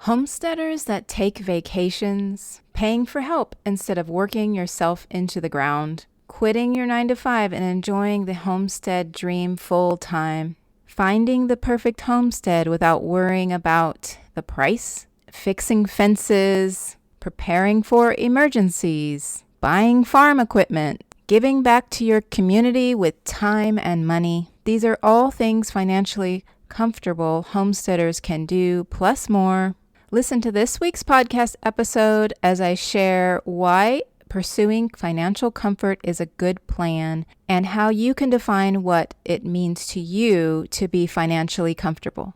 Homesteaders that take vacations, paying for help instead of working yourself into the ground, quitting your 9 to 5 and enjoying the homestead dream full time, finding the perfect homestead without worrying about the price, fixing fences, preparing for emergencies, buying farm equipment, giving back to your community with time and money. These are all things financially comfortable homesteaders can do, plus more. Listen to this week's podcast episode as I share why pursuing financial comfort is a good plan and how you can define what it means to you to be financially comfortable.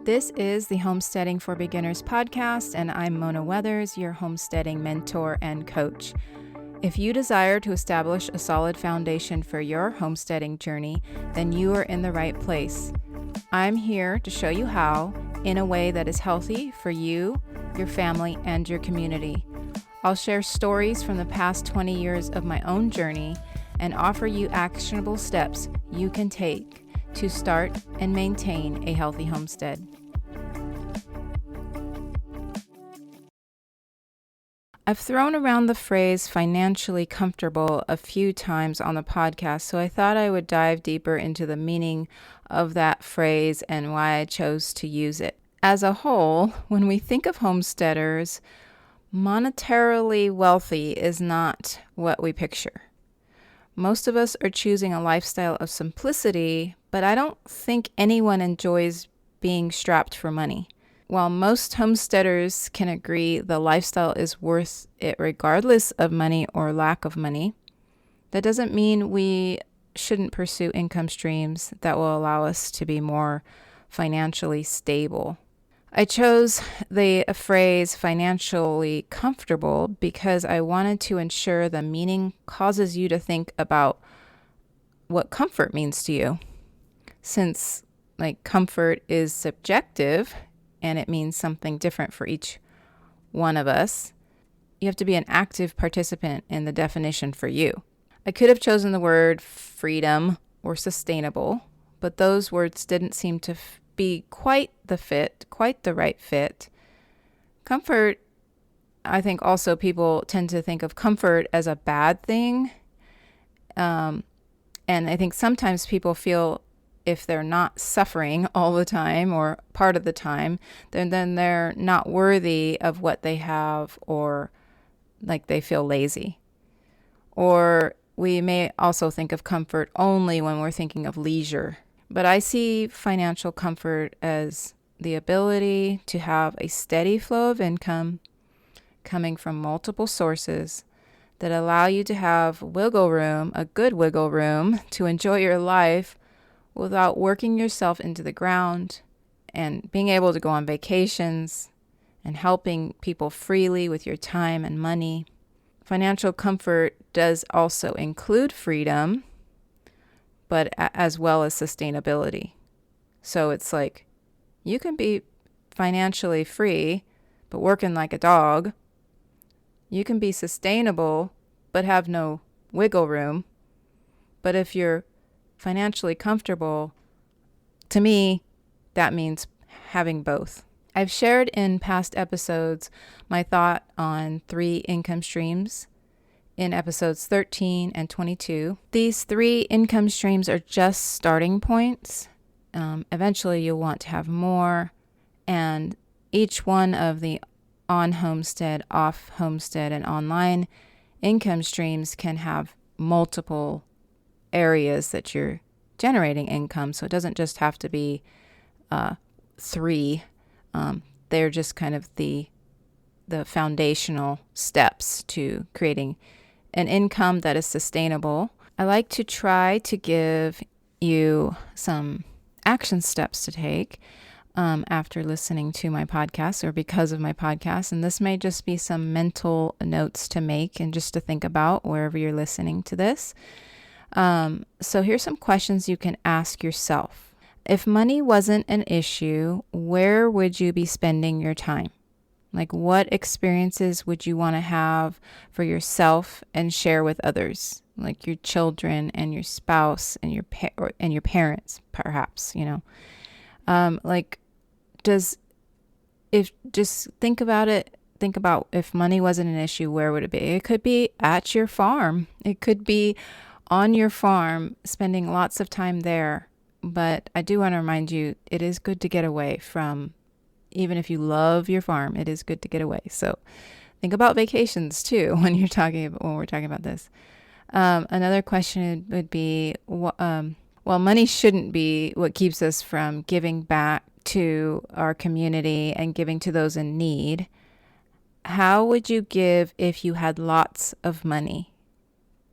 This is the Homesteading for Beginners podcast, and I'm Mona Weathers, your homesteading mentor and coach. If you desire to establish a solid foundation for your homesteading journey, then you are in the right place. I'm here to show you how in a way that is healthy for you, your family, and your community. I'll share stories from the past 20 years of my own journey and offer you actionable steps you can take to start and maintain a healthy homestead. I've thrown around the phrase financially comfortable a few times on the podcast, so I thought I would dive deeper into the meaning of that phrase and why I chose to use it. As a whole, when we think of homesteaders, monetarily wealthy is not what we picture. Most of us are choosing a lifestyle of simplicity, but I don't think anyone enjoys being strapped for money. While most homesteaders can agree the lifestyle is worth it regardless of money or lack of money, that doesn't mean we shouldn't pursue income streams that will allow us to be more financially stable. I chose the phrase financially comfortable because I wanted to ensure the meaning causes you to think about what comfort means to you. Since comfort is subjective and it means something different for each one of us, you have to be an active participant in the definition for you. I could have chosen the word freedom or sustainable, but those words didn't seem to be quite the right fit. Comfort, I think also people tend to think of comfort as a bad thing. And I think sometimes people feel if they're not suffering all the time or part of the time, then they're not worthy of what they have, or like they feel lazy. Or we may also think of comfort only when we're thinking of leisure. But I see financial comfort as the ability to have a steady flow of income coming from multiple sources that allow you to have wiggle room, a good wiggle room, to enjoy your life without working yourself into the ground, and being able to go on vacations and helping people freely with your time and money. Financial comfort does also include freedom, but as well as sustainability. So it's like you can be financially free, but working like a dog. You can be sustainable, but have no wiggle room. But if you're financially comfortable, to me, that means having both. I've shared in past episodes my thought on 3 income streams in episodes 13 and 22. These 3 income streams are just starting points. Eventually you'll want to have more, and each one of the on-homestead, off-homestead, and online income streams can have multiple areas that you're generating income. So it doesn't just have to be 3. They're just kind of the foundational steps to creating an income that is sustainable. I like to try to give you some action steps to take after listening to my podcast or because of my podcast. And this may just be some mental notes to make and just to think about wherever you're listening to this. So here's some questions you can ask yourself. If money wasn't an issue, where would you be spending your time? Like, what experiences would you want to have for yourself and share with others, like your children and your spouse and your parents, perhaps, Does if just think about it, think about if money wasn't an issue, where would it be? It could be at your farm. It could be on your farm, spending lots of time there. But I do want to remind you, it is good to get away from, even if you love your farm, it is good to get away. So think about vacations too when we're talking about this. Another question would be, well, money shouldn't be what keeps us from giving back to our community and giving to those in need. How would you give if you had lots of money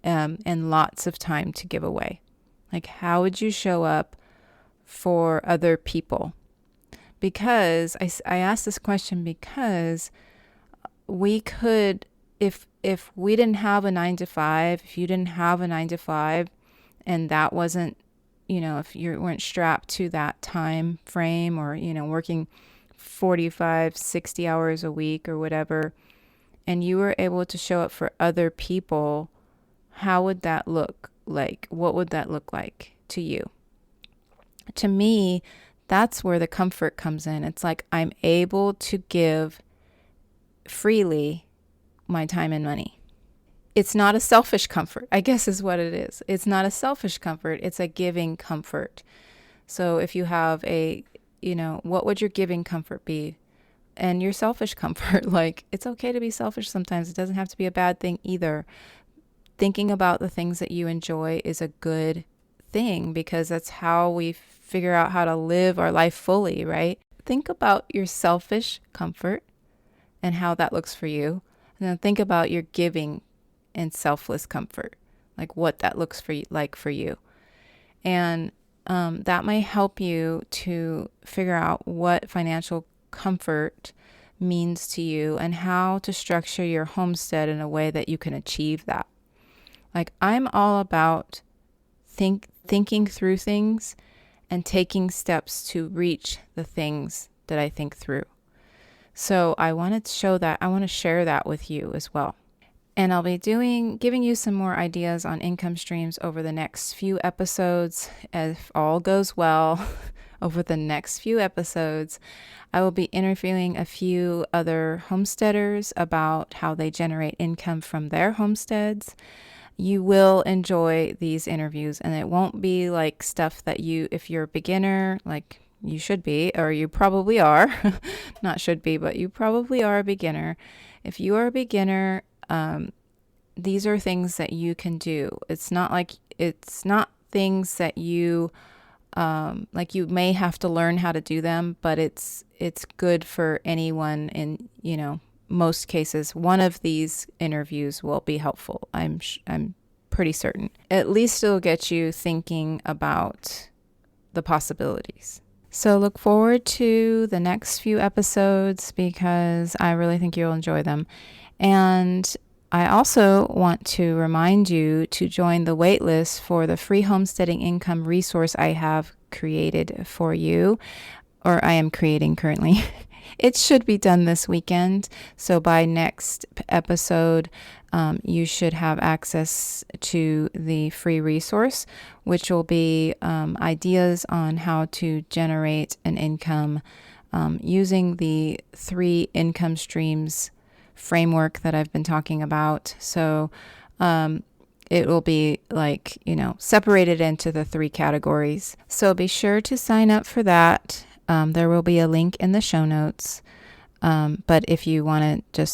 and lots of time to give away? Like, how would you show up for other people? Because I asked this question because we could, if we didn't have a 9-to-5, if you didn't have a 9-to-5, and that wasn't, if you weren't strapped to that time frame, or, working 45, 60 hours a week or whatever, and you were able to show up for other people, how would that look like? What would that look like to you? To me, that's where the comfort comes in. It's like I'm able to give freely my time and money. It's not a selfish comfort, I guess is what it is. It's not a selfish comfort. It's a giving comfort. So if you have what would your giving comfort be? And your selfish comfort, like, it's okay to be selfish sometimes. It doesn't have to be a bad thing either. Thinking about the things that you enjoy is a good thing, because that's how we figure out how to live our life fully, right? Think about your selfish comfort and how that looks for you. And then think about your giving and selfless comfort, like what that looks for you. And that might help you to figure out what financial comfort means to you and how to structure your homestead in a way that you can achieve that. Like, I'm all about thinking through things and taking steps to reach the things that I think through. So I want to share that with you as well. And I'll be giving you some more ideas on income streams over the next few episodes. If all goes well, over the next few episodes, I will be interviewing a few other homesteaders about how they generate income from their homesteads. You will enjoy these interviews, and it won't be like stuff that if you're a beginner, like you should be, or you probably are, not should be, but you probably are a beginner. If you are a beginner, these are things that you can do. It's not things that you, like you may have to learn how to do them, but it's good for anyone in, most cases. One of these interviews will be helpful. I'm pretty certain. At least it'll get you thinking about the possibilities. So look forward to the next few episodes, because I really think you'll enjoy them. And I also want to remind you to join the waitlist for the free homesteading income resource I have created for you, or I am creating currently. It should be done this weekend. So by next episode, you should have access to the free resource, which will be ideas on how to generate an income using the 3 income streams framework that I've been talking about. So it will be separated into the 3 categories. So be sure to sign up for that. There will be a link in the show notes. But if you want to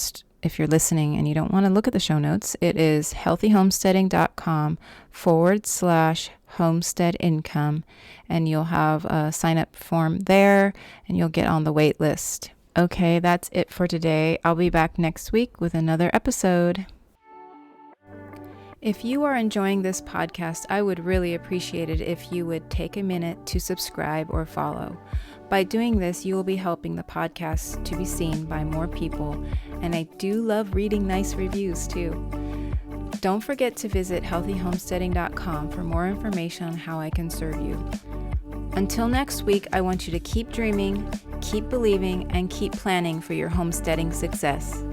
if you're listening and you don't want to look at the show notes, it is healthyhomesteading.com/homestead income. And you'll have a sign up form there, and you'll get on the wait list. Okay, that's it for today. I'll be back next week with another episode. If you are enjoying this podcast, I would really appreciate it if you would take a minute to subscribe or follow. By doing this, you will be helping the podcast to be seen by more people, and I do love reading nice reviews too. Don't forget to visit healthyhomesteading.com for more information on how I can serve you. Until next week, I want you to keep dreaming, keep believing, and keep planning for your homesteading success.